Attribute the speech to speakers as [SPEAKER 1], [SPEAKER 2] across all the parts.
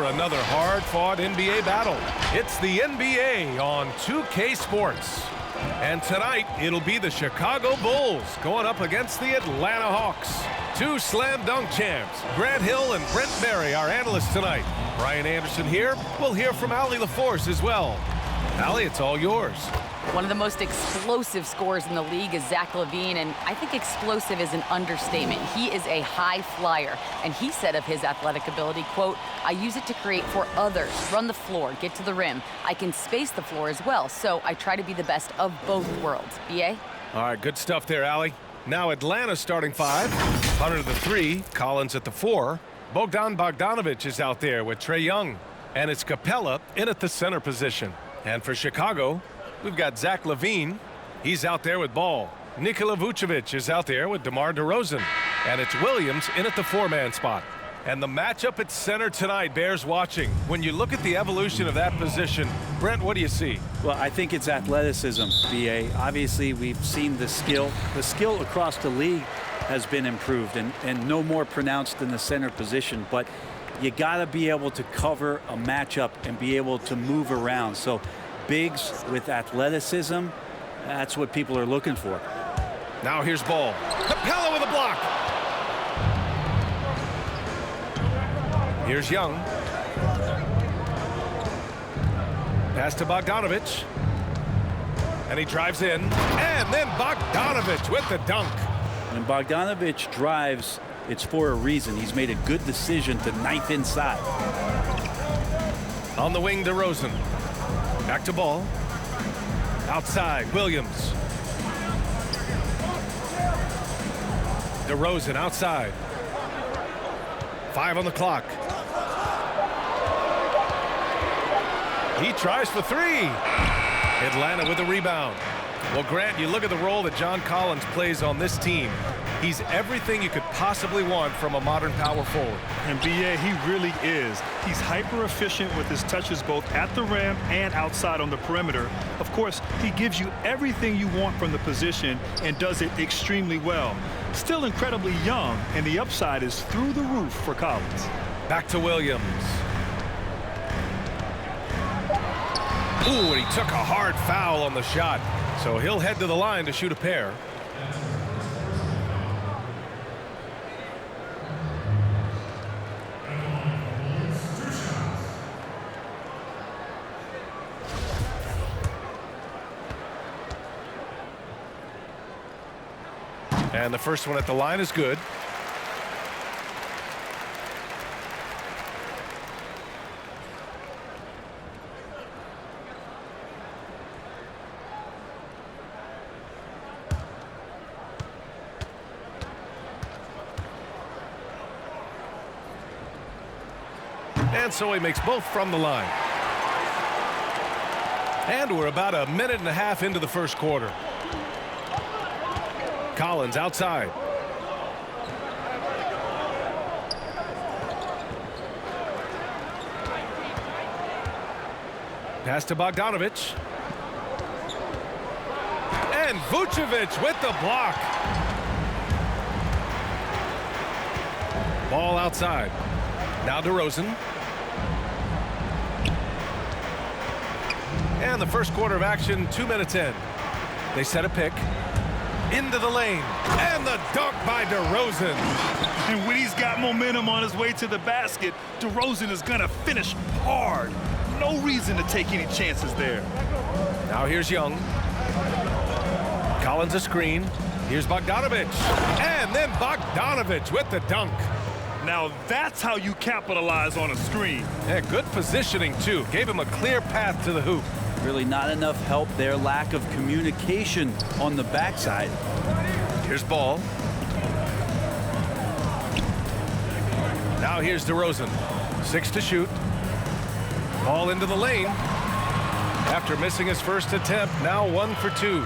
[SPEAKER 1] another hard-fought NBA battle. It's the NBA on 2K Sports. And tonight, it'll be the Chicago Bulls going up against the Atlanta Hawks. Two slam dunk champs, Grant Hill and Brent Barry, our analysts tonight. Brian Anderson here. We'll hear from Allie LaForce as well. Allie, it's all yours.
[SPEAKER 2] One of the most explosive scorers in the league is Zach LaVine, and I think explosive is an understatement. He is a high flyer, and he said of his athletic ability, quote, "I use it to create for others, run the floor, get to the rim. I can space the floor as well, so I try to be the best of both worlds." BA?
[SPEAKER 1] All right, good stuff there, Allie. Now Atlanta's starting five. Hunter at the 3, Collins at the 4. Bogdan Bogdanovic is out there with Trae Young, and it's Capella in at the center position. And for Chicago, we've got Zach LaVine. He's out there with Ball. Nikola Vucevic is out there with DeMar DeRozan. And it's Williams in at the 4-man spot. And the matchup at center tonight bears watching. When you look at the evolution of that position, Brent, what do you see?
[SPEAKER 3] Well, I think it's athleticism, BA. Obviously, we've seen the skill. The skill across the league has been improved and no more pronounced in the center position. But you got to be able to cover a matchup and be able to move around. So bigs with athleticism, that's what people are looking for.
[SPEAKER 1] Now here's Ball. Capella with a block. Here's Young. Pass to Bogdanovic. And he drives in. And then Bogdanovic with the dunk.
[SPEAKER 3] When Bogdanovic drives, it's for a reason. He's made a good decision to knife inside.
[SPEAKER 1] On the wing, DeRozan. Back to Ball. Outside, Williams. DeRozan outside. 5 on the clock. He tries for 3. Atlanta with a rebound. Well, Grant, you look at the role that John Collins plays on this team. He's everything you could possibly want from a modern power forward.
[SPEAKER 4] And BA, he really is. He's hyper efficient with his touches both at the rim and outside on the perimeter. Of course, he gives you everything you want from the position and does it extremely well. Still incredibly young, and the upside is through the roof for Collins.
[SPEAKER 1] Back to Williams. Ooh, and he took a hard foul on the shot. So he'll head to the line to shoot a pair. And the first one at the line is good. And so he makes both from the line. And we're about a minute and a half into the first quarter. Collins outside. Pass to Bogdanovic. And Vucevic with the block. Ball outside. Now DeRozan. And the first quarter of action, 2 minutes in. They set a pick. Into the lane. And the dunk by DeRozan.
[SPEAKER 4] And when he's got momentum on his way to the basket, DeRozan is going to finish hard. No reason to take any chances there.
[SPEAKER 1] Now here's Young. Collins a screen. Here's Bogdanovic. And then Bogdanovic with the dunk.
[SPEAKER 4] Now that's how you capitalize on a screen.
[SPEAKER 1] Yeah, good positioning, too. Gave him a clear path to the hoop.
[SPEAKER 3] Really not enough help there. Lack of communication on the backside.
[SPEAKER 1] Here's Ball. Now here's DeRozan. 6 to shoot. Ball into the lane. After missing his first attempt, now 1 for 2.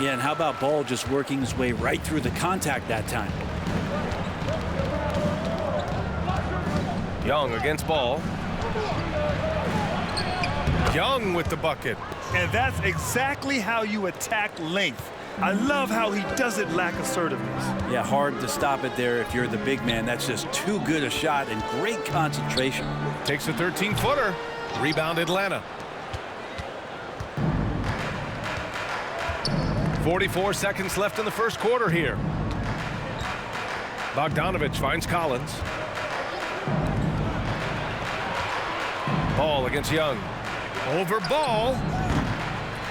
[SPEAKER 3] Yeah, and how about Ball just working his way right through the contact that time?
[SPEAKER 1] Young against Ball. Young with the bucket.
[SPEAKER 4] And that's exactly how you attack length. I love how he doesn't lack assertiveness.
[SPEAKER 3] Yeah, hard to stop it there if you're the big man. That's just too good a shot and great concentration.
[SPEAKER 1] Takes a 13-footer. Rebound Atlanta. 44 seconds left in the first quarter here. Bogdanovich finds Collins. Ball against Young. Over Ball.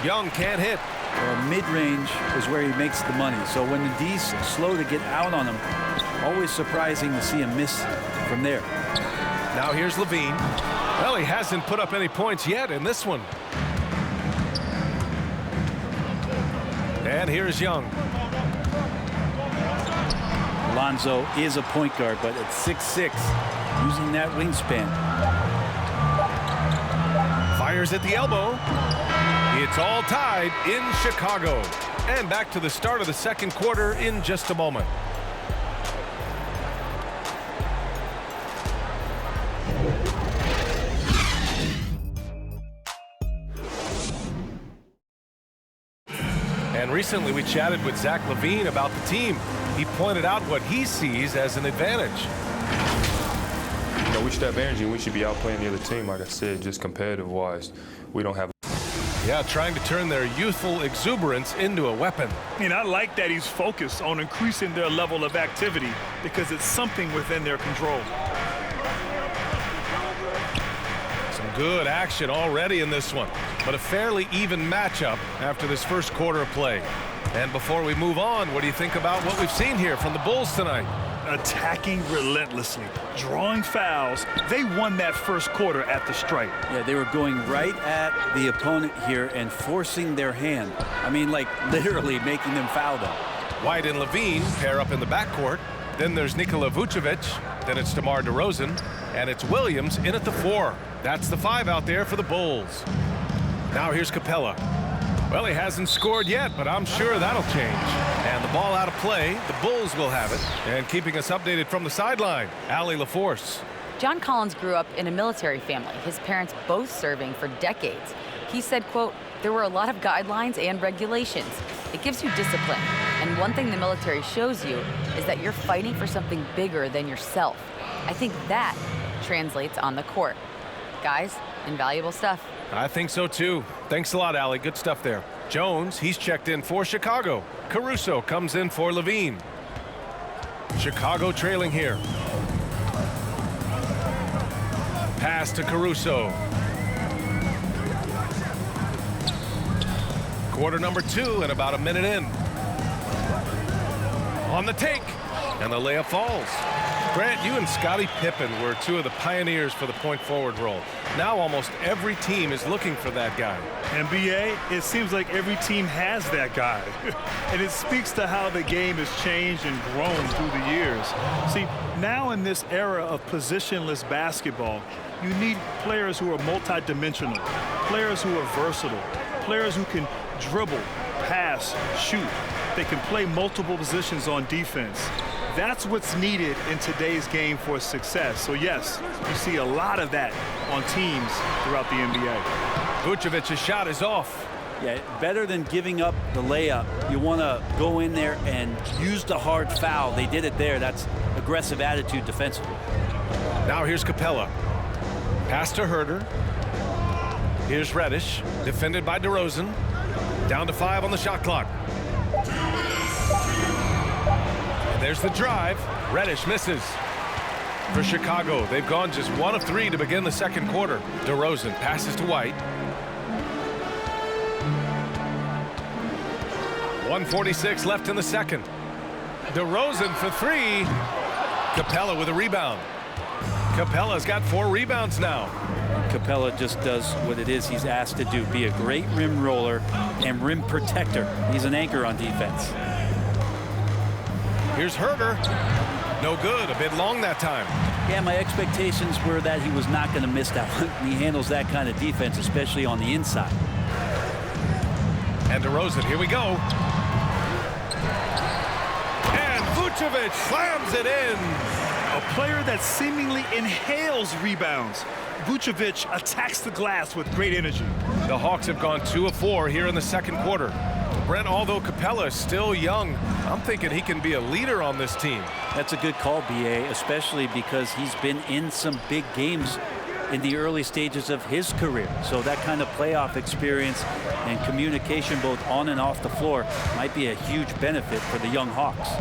[SPEAKER 1] Young can't hit.
[SPEAKER 3] Well, mid-range is where he makes the money. So when the D's slow to get out on him, always surprising to see him miss from there.
[SPEAKER 1] Now here's Levine. Well, he hasn't put up any points yet in this one. And here's Young.
[SPEAKER 3] Lonzo is a point guard, but at 6'6", using that wingspan.
[SPEAKER 1] Fires at the elbow. It's all tied in Chicago. And back to the start of the second quarter in just a moment. And recently we chatted with Zach LaVine about the team. He pointed out what he sees as an advantage.
[SPEAKER 5] You know, we should have energy and we should be outplaying the other team. Like I said, just competitive-wise, we don't have.
[SPEAKER 1] Yeah, trying to turn their youthful exuberance into a weapon.
[SPEAKER 4] I mean, I like that he's focused on increasing their level of activity because it's something within their control.
[SPEAKER 1] Some good action already in this one, but a fairly even matchup after this first quarter of play. And before we move on, what do you think about what we've seen here from the Bulls tonight?
[SPEAKER 4] Attacking relentlessly, drawing fouls. They won that first quarter at the stripe.
[SPEAKER 3] Yeah, they were going right at the opponent here and forcing their hand. I mean, like literally making them foul them.
[SPEAKER 1] White and Levine pair up in the backcourt. Then there's Nikola Vucevic. Then it's DeMar DeRozan. And it's Williams in at the 4. That's the 5 out there for the Bulls. Now here's Capella. Well, he hasn't scored yet, but I'm sure that'll change. And the ball out of play. The Bulls will have it. And keeping us updated from the sideline, Allie LaForce.
[SPEAKER 2] John Collins grew up in a military family, his parents both serving for decades. He said, quote, there were a lot of guidelines and regulations. It gives you discipline. And one thing the military shows you is that you're fighting for something bigger than yourself. I think that translates on the court. Guys, invaluable stuff.
[SPEAKER 1] I think so, too. Thanks a lot, Allie. Good stuff there. Jones, he's checked in for Chicago. Caruso comes in for Levine. Chicago trailing here. Pass to Caruso. Quarter number 2 and about a minute in. On the take. And the layup falls. Grant, you and Scottie Pippen were two of the pioneers for the point forward role. Now almost every team is looking for that guy.
[SPEAKER 4] NBA, it seems like every team has that guy. And it speaks to how the game has changed and grown through the years. See, now in this era of positionless basketball, you need players who are multidimensional, players who are versatile, players who can dribble, pass, shoot. They can play multiple positions on defense. That's what's needed in today's game for success. So yes, you see a lot of that on teams throughout the NBA.
[SPEAKER 1] Vucevic's shot is off.
[SPEAKER 3] Yeah, better than giving up the layup. You want to go in there and use the hard foul. They did it there. That's aggressive attitude defensively.
[SPEAKER 1] Now here's Capella. Pass to Herter. Here's Reddish, defended by DeRozan. Down to 5 on the shot clock. There's the drive. Reddish misses. For Chicago, they've gone just 1 of 3 to begin the second quarter. DeRozan passes to White. 1:46 left in the second. DeRozan for 3. Capella with a rebound. Capella's got 4 rebounds now.
[SPEAKER 3] Capella just does what it is he's asked to do. Be a great rim roller and rim protector. He's an anchor on defense.
[SPEAKER 1] Here's Herter. No good. A bit long that time.
[SPEAKER 3] Yeah, my expectations were that he was not going to miss that one. He handles that kind of defense, especially on the inside.
[SPEAKER 1] And DeRozan, here we go. And Vucevic slams it in.
[SPEAKER 4] A player that seemingly inhales rebounds. Vucevic attacks the glass with great energy.
[SPEAKER 1] The Hawks have gone 2 of 4 here in the second quarter. Brent, although Capella is still young, I'm thinking he can be a leader on this team.
[SPEAKER 3] That's a good call, BA, especially because he's been in some big games in the early stages of his career. So that kind of playoff experience and communication both on and off the floor might be a huge benefit for the young Hawks.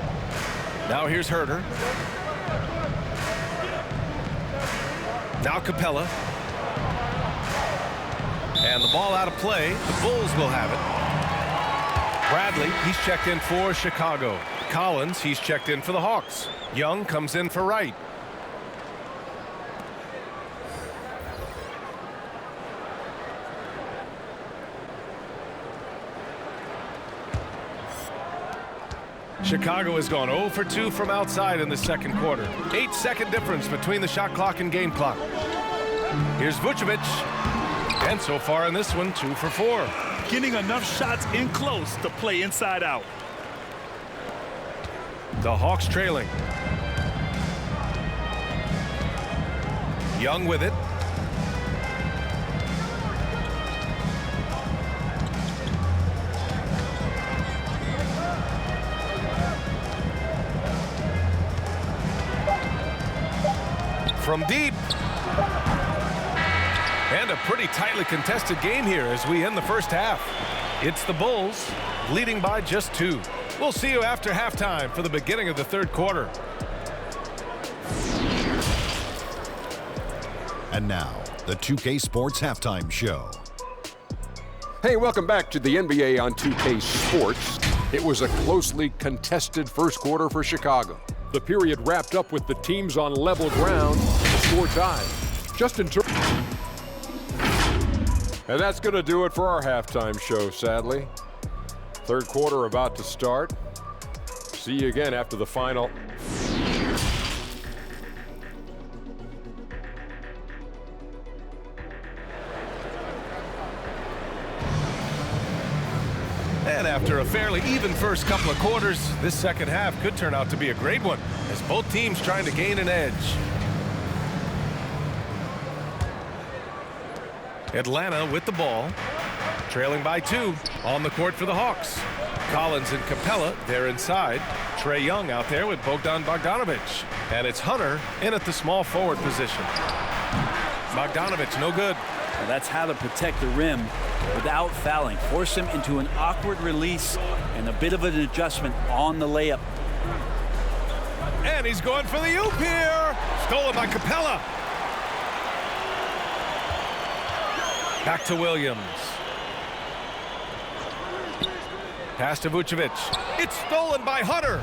[SPEAKER 1] Now here's Herter. Now Capella. And the ball out of play. The Bulls will have it. Bradley, he's checked in for Chicago. Collins, he's checked in for the Hawks. Young comes in for Wright. Chicago has gone 0 for 2 from outside in the second quarter. 8-second difference between the shot clock and game clock. Here's Vucevic. And so far in this one, 2 for 4.
[SPEAKER 4] Getting enough shots in close to play inside out.
[SPEAKER 1] The Hawks trailing. Young with it. From deep. And a pretty tightly contested game here as we end the first half. It's the Bulls leading by just 2. We'll see you after halftime for the beginning of the third quarter.
[SPEAKER 6] And now, the 2K Sports Halftime Show.
[SPEAKER 7] Hey, welcome back to the NBA on 2K Sports. It was a closely contested first quarter for Chicago. The period wrapped up with the teams on level ground, the score tied. And that's going to do it for our halftime show, sadly. Third quarter about to start. See you again after the final.
[SPEAKER 1] And after a fairly even first couple of quarters, this second half could turn out to be a great one as both teams trying to gain an edge. Atlanta with the ball, trailing by 2 on the court for the Hawks. Collins and Capella, they're inside. Trae Young out there with Bogdan Bogdanovic. And it's Hunter in at the small forward position. Bogdanovic, no good.
[SPEAKER 3] Well, that's how to protect the rim without fouling. Force him into an awkward release and a bit of an adjustment on the layup.
[SPEAKER 1] And he's going for the oop here. Stolen by Capella. Back to Williams. Pass to Vucevic. It's stolen by Hunter.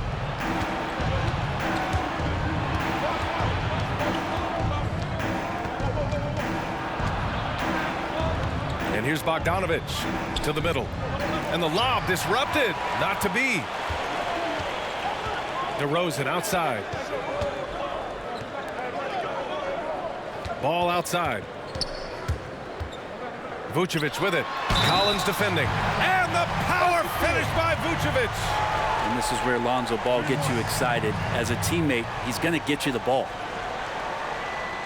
[SPEAKER 1] And here's Bogdanovic to the middle. And the lob disrupted. Not to be. DeRozan outside. Ball outside. Vucevic with it. Collins defending. And the power finish by Vucevic.
[SPEAKER 3] And this is where Lonzo Ball gets you excited. As a teammate, he's going to get you the ball.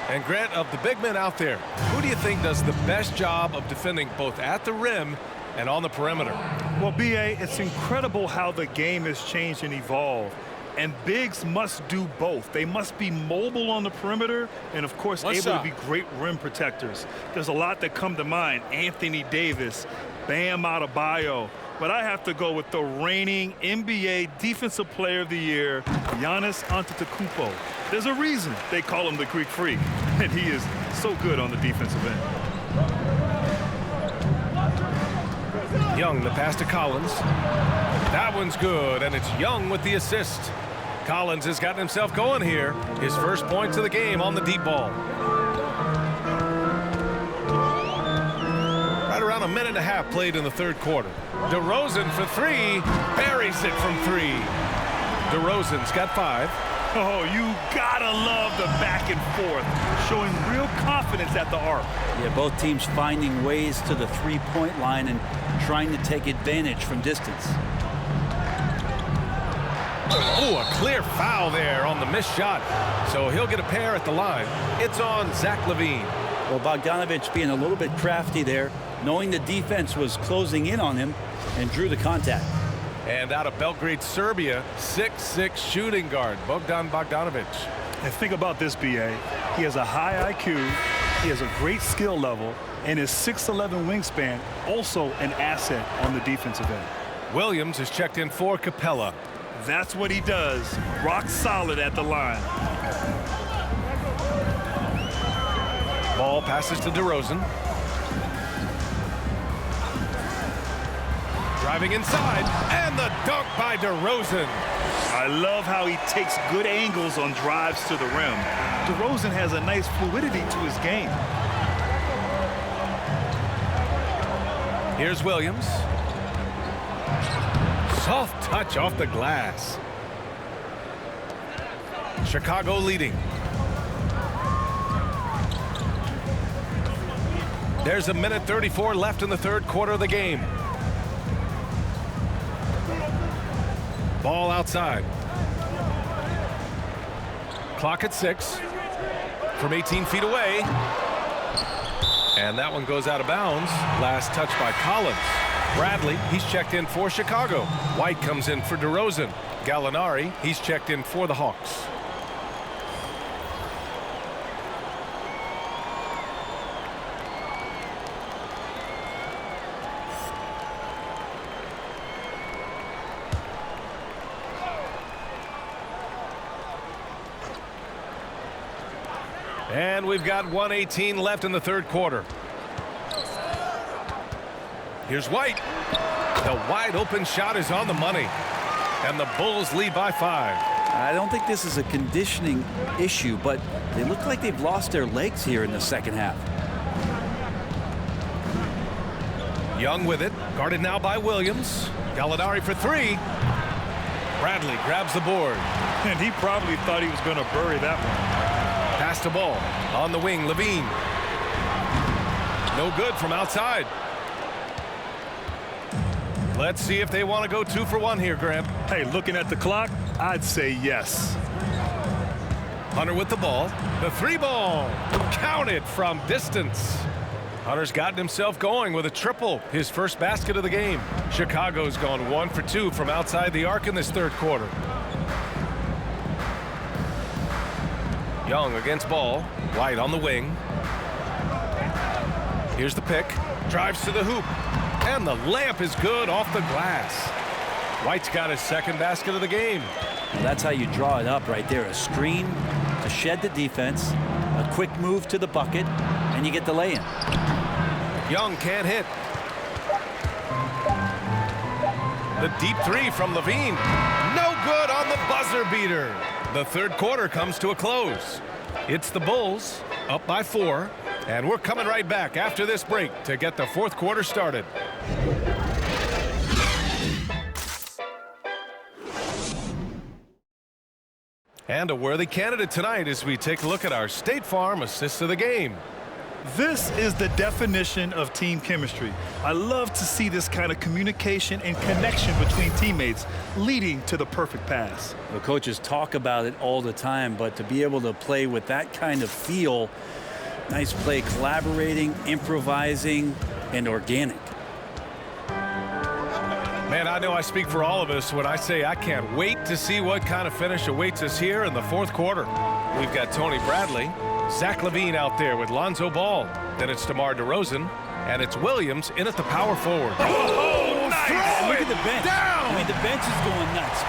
[SPEAKER 1] And Grant, of the big men out there, who do you think does the best job of defending both at the rim and on the perimeter?
[SPEAKER 4] Well, BA, it's incredible how the game has changed and evolved. And bigs must do both. They must be mobile on the perimeter and, of course, able to be great rim protectors. There's a lot that come to mind. Anthony Davis, Bam Adebayo. But I have to go with the reigning NBA Defensive Player of the Year, Giannis Antetokounmpo. There's a reason they call him the Greek Freak, and he is so good on the defensive end.
[SPEAKER 1] Young, the pass to Collins. That one's good, and it's Young with the assist. Collins has gotten himself going here. His first points of the game on the deep ball. Right around a minute and a half played in the third quarter. DeRozan for 3, buries it from 3. DeRozan's got 5.
[SPEAKER 4] Oh, you gotta love the back and forth, showing real confidence at the arc.
[SPEAKER 3] Yeah, both teams finding ways to the three-point line and trying to take advantage from distance.
[SPEAKER 1] Oh, a clear foul there on the missed shot. So he'll get a pair at the line. It's on Zach LaVine.
[SPEAKER 3] Well, Bogdanovic being a little bit crafty there, knowing the defense was closing in on him and drew the contact.
[SPEAKER 1] And out of Belgrade, Serbia, 6'6" shooting guard, Bogdan Bogdanovic.
[SPEAKER 4] And think about this, B.A. He has a high IQ, he has a great skill level, and his 6'11" wingspan also an asset on the defensive end.
[SPEAKER 1] Williams is checked in for Capella.
[SPEAKER 4] That's what he does. Rock solid at the line.
[SPEAKER 1] Ball passes to DeRozan. Driving inside, and the dunk by DeRozan.
[SPEAKER 4] I love how he takes good angles on drives to the rim. DeRozan has a nice fluidity to his game.
[SPEAKER 1] Here's Williams. Soft touch off the glass. Chicago leading. There's a minute 34 left in the third quarter of the game. Ball outside. Clock at 6. From 18 feet away. And that one goes out of bounds. Last touch by Collins. Bradley, he's checked in for Chicago. White comes in for DeRozan. Gallinari, he's checked in for the Hawks. And we've got 1:18 left in the third quarter. Here's White. The wide open shot is on the money. And the Bulls lead by 5.
[SPEAKER 3] I don't think this is a conditioning issue, but they look like they've lost their legs here in the second half.
[SPEAKER 1] Young with it. Guarded now by Williams. Gallinari for 3. Bradley grabs the board.
[SPEAKER 4] And he probably thought he was going to bury that one.
[SPEAKER 1] Pass to Ball. On the wing, Levine. No good from outside. Let's see if they want to go 2 for 1 here, Graham.
[SPEAKER 4] Hey, looking at the clock, I'd say yes.
[SPEAKER 1] Hunter with the ball. The 3 ball. Counted from distance. Hunter's gotten himself going with a triple. His first basket of the game. Chicago's gone 1 for 2 from outside the arc in this third quarter. Young against Ball. White on the wing. Here's the pick. Drives to the hoop. And the layup is good off the glass. White's got his second basket of the game.
[SPEAKER 3] Well, that's how you draw it up right there. A screen to shed the defense, a quick move to the bucket, and you get the lay-in.
[SPEAKER 1] Young can't hit. The deep 3 from Levine. No good on the buzzer beater. The third quarter comes to a close. It's the Bulls up by 4. And we're coming right back after this break to get the fourth quarter started. And a worthy candidate tonight as we take a look at our State Farm assist of the game.
[SPEAKER 4] This is the definition of team chemistry. I love to see this kind of communication and connection between teammates leading to the perfect pass.
[SPEAKER 3] The coaches talk about it all the time, but to be able to play with that kind of feel, nice play, collaborating, improvising, and organic.
[SPEAKER 1] Man, I know I speak for all of us when I say I can't wait to see what kind of finish awaits us here in the fourth quarter. We've got Tony Bradley, Zach LaVine out there with Lonzo Ball. Then it's DeMar DeRozan, and it's Williams in at the power forward.
[SPEAKER 4] Oh, nice!
[SPEAKER 3] Look at the bench.
[SPEAKER 1] Down!
[SPEAKER 3] I mean, the bench is going nuts.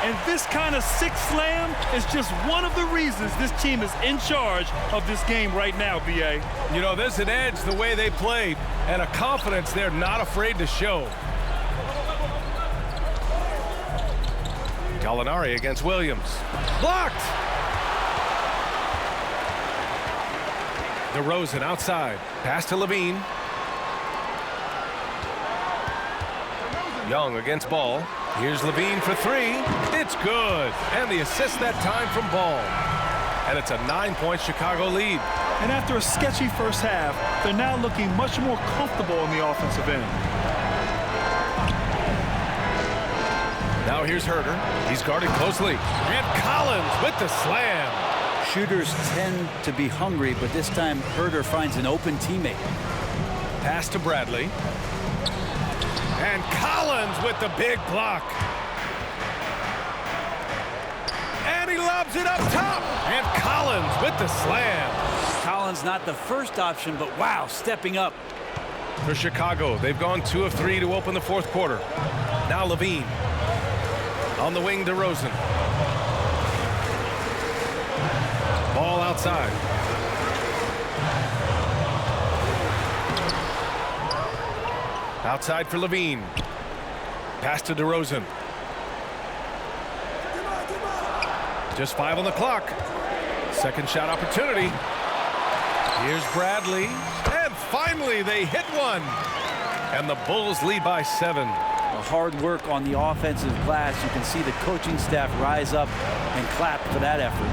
[SPEAKER 4] And this kind of six slam is just one of the reasons this team is in charge of this game right now, B.A.
[SPEAKER 1] You know, there's an edge the way they play and a confidence they're not afraid to show. Gallinari against Williams. Blocked! DeRozan outside. Pass to Levine. Young against Ball. Here's Levine for 3. It's good. And the assist that time from Ball. And it's a 9-point Chicago lead.
[SPEAKER 4] And after a sketchy first half, they're now looking much more comfortable on the offensive end.
[SPEAKER 1] Now here's Herter. He's guarded closely. And Collins with the slam.
[SPEAKER 3] Shooters tend to be hungry, but this time Herter finds an open teammate.
[SPEAKER 1] Pass to Bradley. And Collins with the big block. And he lobs it up top. And Collins with the slam.
[SPEAKER 3] Collins not the first option, but wow, stepping up.
[SPEAKER 1] For Chicago, they've gone 2 of 3 to open the fourth quarter. Now Levine. On the wing, DeRozan. Ball outside. Outside for Levine. Pass to DeRozan. Just 5 on the clock. Second shot opportunity. Here's Bradley. And finally they hit one. And the Bulls lead by 7.
[SPEAKER 3] Hard work on the offensive glass. You can see the coaching staff rise up and clap for that effort.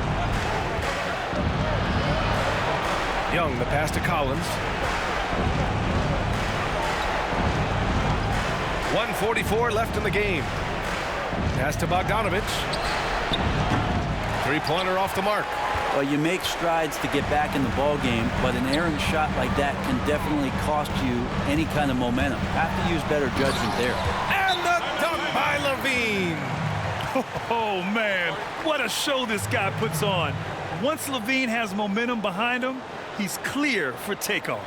[SPEAKER 1] Young, the pass to Collins. 1:44 left in the game. Pass to Bogdanovic. Three-pointer off the mark.
[SPEAKER 3] Well, you make strides to get back in the ball game, but an errant shot like that can definitely cost you any kind of momentum. Have to use better judgment there.
[SPEAKER 1] And the dunk by Levine.
[SPEAKER 4] Oh, man, what a show this guy puts on. Once Levine has momentum behind him, he's clear for takeoff.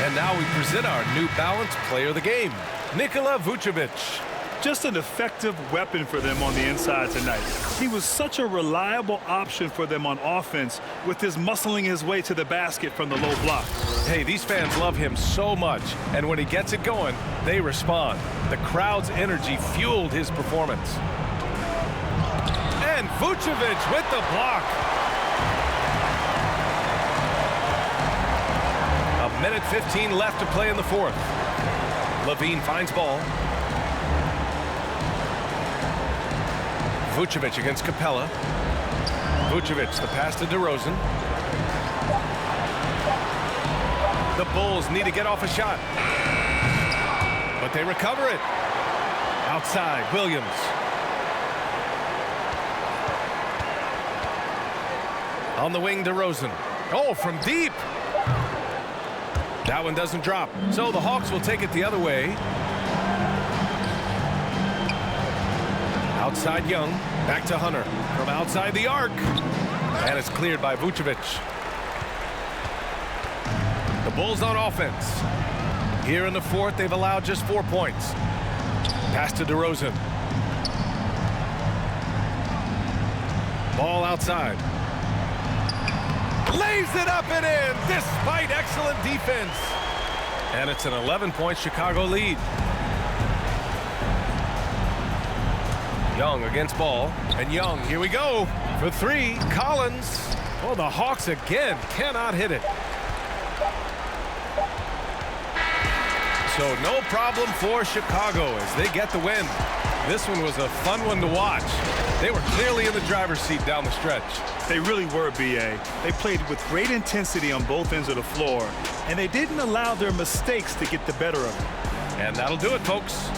[SPEAKER 1] And now we present our New Balance Player of the Game, Nikola Vucevic.
[SPEAKER 4] Just an effective weapon for them on the inside tonight. He was such a reliable option for them on offense with his muscling his way to the basket from the low block.
[SPEAKER 1] Hey, these fans love him so much, and when he gets it going, they respond. The crowd's energy fueled his performance. And Vucevic with the block. A minute 15 left to play in the fourth. Levine finds ball. Vucevic against Capella. Vucevic, the pass to DeRozan. The Bulls need to get off a shot. But they recover it. Outside, Williams. On the wing, DeRozan. Oh, from deep. That one doesn't drop. So the Hawks will take it the other way. Outside Young, back to Hunter. From outside the arc. And it's cleared by Vucevic. The Bulls on offense. Here in the fourth, they've allowed just 4 points. Pass to DeRozan. Ball outside. Lays it up and in, despite excellent defense. And it's an 11-point Chicago lead. Young against Ball, and Young, here we go, for 3, Collins. Oh, the Hawks again cannot hit it. So no problem for Chicago as they get the win. This one was a fun one to watch. They were clearly in the driver's seat down the stretch.
[SPEAKER 4] They really were, B.A. They played with great intensity on both ends of the floor, and they didn't allow their mistakes to get the better of them.
[SPEAKER 1] And that'll do it, folks.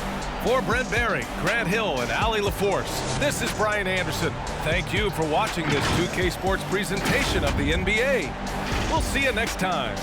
[SPEAKER 1] For Brent Barry, Grant Hill, and Allie LaForce, this is Brian Anderson. Thank you for watching this 2K Sports presentation of the NBA. We'll see you next time.